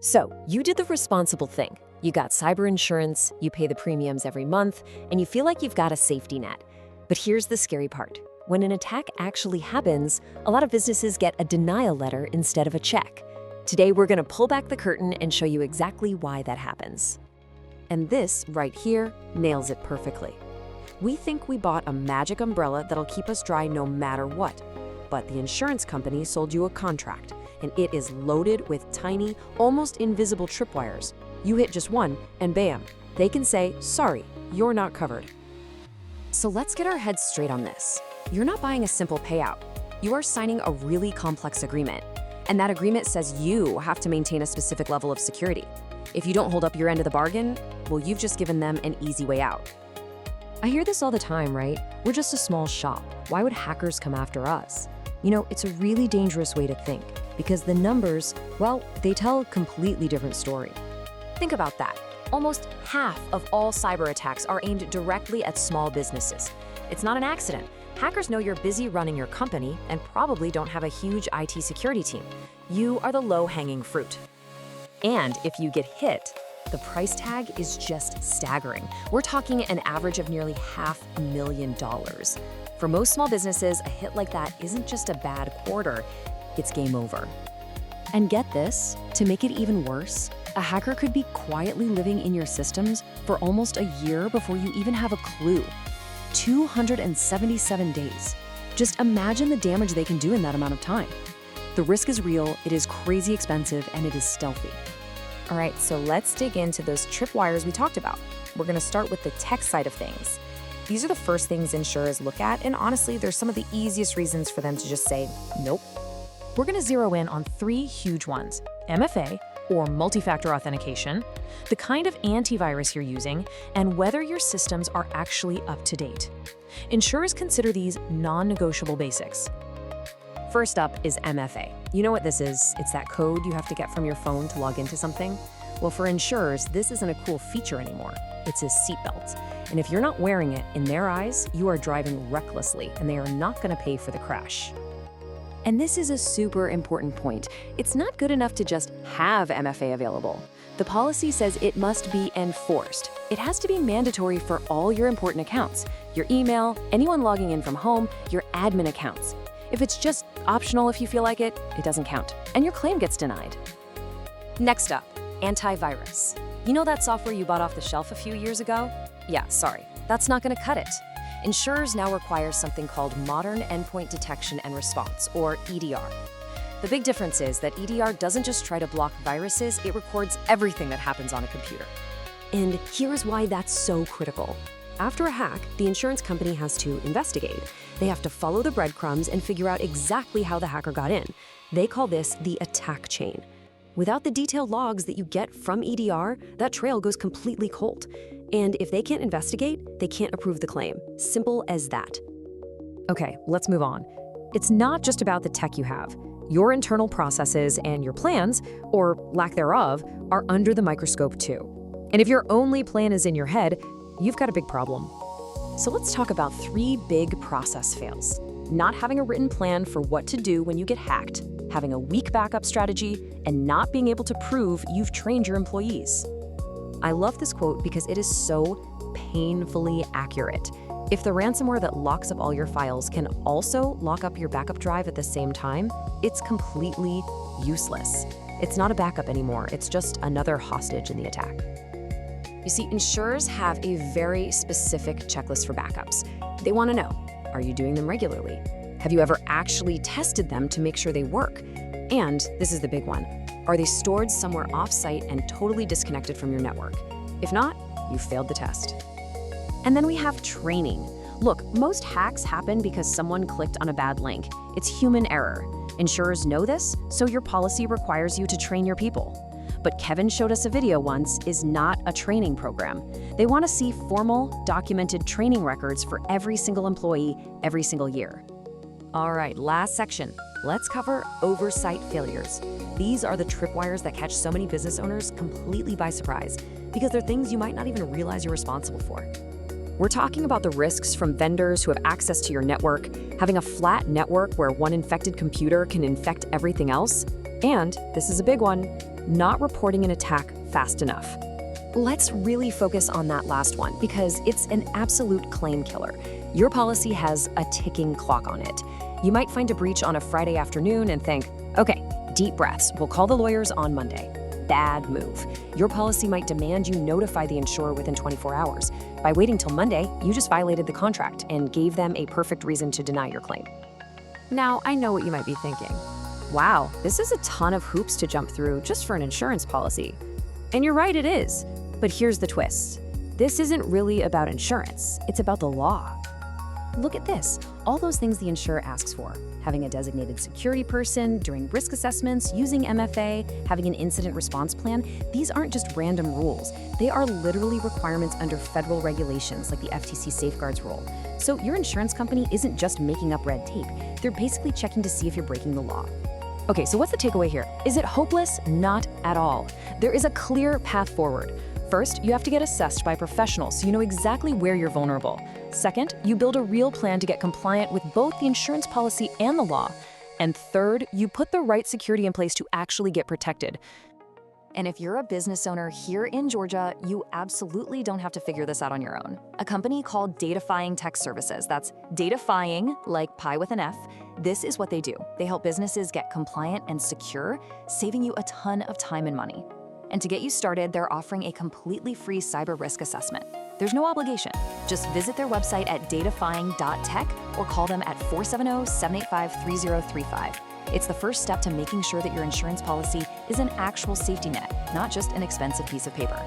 So, you did the responsible thing. You got cyber insurance, you pay the premiums every month, and you feel like you've got a safety net. But here's the scary part. When an attack actually happens, a lot of businesses get a denial letter instead of a check. Today, we're going to pull back the curtain and show you exactly why that happens. And this, right here, nails it perfectly. We think we bought a magic umbrella that'll keep us dry no matter what. But the insurance company sold you a contract, and it is loaded with tiny, almost invisible tripwires. You hit just one, and bam, they can say, sorry, you're not covered. So let's get our heads straight on this. You're not buying a simple payout. You are signing a really complex agreement. And that agreement says you have to maintain a specific level of security. If you don't hold up your end of the bargain, well, you've just given them an easy way out. I hear this all the time, right? We're just a small shop. Why would hackers come after us? You know, it's a really dangerous way to think because the numbers, well, they tell a completely different story. Think about that. Almost half of all cyber attacks are aimed directly at small businesses. It's not an accident. Hackers know you're busy running your company and probably don't have a huge IT security team. You are the low-hanging fruit. And if you get hit, the price tag is just staggering. We're talking an average of nearly $500,000. For most small businesses, a hit like that isn't just a bad quarter, it's game over. And get this, to make it even worse, a hacker could be quietly living in your systems for almost a year before you even have a clue. 277 days. Just imagine the damage they can do in that amount of time. The risk is real, it is crazy expensive, and it is stealthy. All right, so let's dig into those tripwires we talked about. We're going to start with the tech side of things. These are the first things insurers look at, and honestly, they're some of the easiest reasons for them to just say, nope. We're going to zero in on three huge ones: MFA, or multi-factor authentication, the kind of antivirus you're using, and whether your systems are actually up to date. Insurers consider these non-negotiable basics. First up is MFA. You know what this is? It's that code you have to get from your phone to log into something. Well, for insurers, this isn't a cool feature anymore. It's a seatbelt. And if you're not wearing it, in their eyes, you are driving recklessly, and they are not going to pay for the crash. And this is a super important point. It's not good enough to just have MFA available. The policy says it must be enforced. It has to be mandatory for all your important accounts, your email, anyone logging in from home, your admin accounts. If it's just optional if you feel like it, it doesn't count, and your claim gets denied. Next up, antivirus. You know that software you bought off the shelf a few years ago? Yeah, sorry, that's not going to cut it. Insurers now require something called Modern Endpoint Detection and Response, or EDR. The big difference is that EDR doesn't just try to block viruses, it records everything that happens on a computer. And here's why that's so critical. After a hack, the insurance company has to investigate. They have to follow the breadcrumbs and figure out exactly how the hacker got in. They call this the attack chain. Without the detailed logs that you get from EDR, that trail goes completely cold. And if they can't investigate, they can't approve the claim. Simple as that. Okay, let's move on. It's not just about the tech you have. Your internal processes and your plans, or lack thereof, are under the microscope too. And if your only plan is in your head, you've got a big problem. So let's talk about three big process fails. Not having a written plan for what to do when you get hacked, having a weak backup strategy, and not being able to prove you've trained your employees. I love this quote because it is so painfully accurate. If the ransomware that locks up all your files can also lock up your backup drive at the same time, it's completely useless. It's not a backup anymore, it's just another hostage in the attack. You see, insurers have a very specific checklist for backups. They want to know, are you doing them regularly? Have you ever actually tested them to make sure they work? And this is the big one, are they stored somewhere off-site and totally disconnected from your network? If not, you failed the test. And then we have training. Look, most hacks happen because someone clicked on a bad link. It's human error. Insurers know this, so your policy requires you to train your people. But Kevin showed us a video once is not a training program. They want to see formal, documented training records for every single employee every single year. All right, last section. Let's cover oversight failures. These are the tripwires that catch so many business owners completely by surprise because they're things you might not even realize you're responsible for. We're talking about the risks from vendors who have access to your network, having a flat network where one infected computer can infect everything else, and, this is a big one, not reporting an attack fast enough. Let's really focus on that last one because it's an absolute claim killer. Your policy has a ticking clock on it. You might find a breach on a Friday afternoon and think, okay, deep breaths, we'll call the lawyers on Monday. Bad move. Your policy might demand you notify the insurer within 24 hours. By waiting till Monday, you just violated the contract and gave them a perfect reason to deny your claim. Now, I know what you might be thinking. Wow, this is a ton of hoops to jump through just for an insurance policy. And you're right, it is. But here's the twist. This isn't really about insurance. It's about the law. Look at this. All those things the insurer asks for. Having a designated security person, doing risk assessments, using MFA, having an incident response plan. These aren't just random rules. They are literally requirements under federal regulations like the FTC Safeguards Rule. So your insurance company isn't just making up red tape. They're basically checking to see if you're breaking the law. Okay, so what's the takeaway here? Is it hopeless? Not at all. There is a clear path forward. First, you have to get assessed by professionals so you know exactly where you're vulnerable. Second, you build a real plan to get compliant with both the insurance policy and the law. And third, you put the right security in place to actually get protected. And if you're a business owner here in Georgia, you absolutely don't have to figure this out on your own. A company called Datafying Tech Services, that's Datafying, like pie with an F, this is what they do. They help businesses get compliant and secure, saving you a ton of time and money. And to get you started, they're offering a completely free cyber risk assessment. There's no obligation. Just visit their website at datafying.tech or call them at 470-785-3035. It's the first step to making sure that your insurance policy is an actual safety net, not just an expensive piece of paper.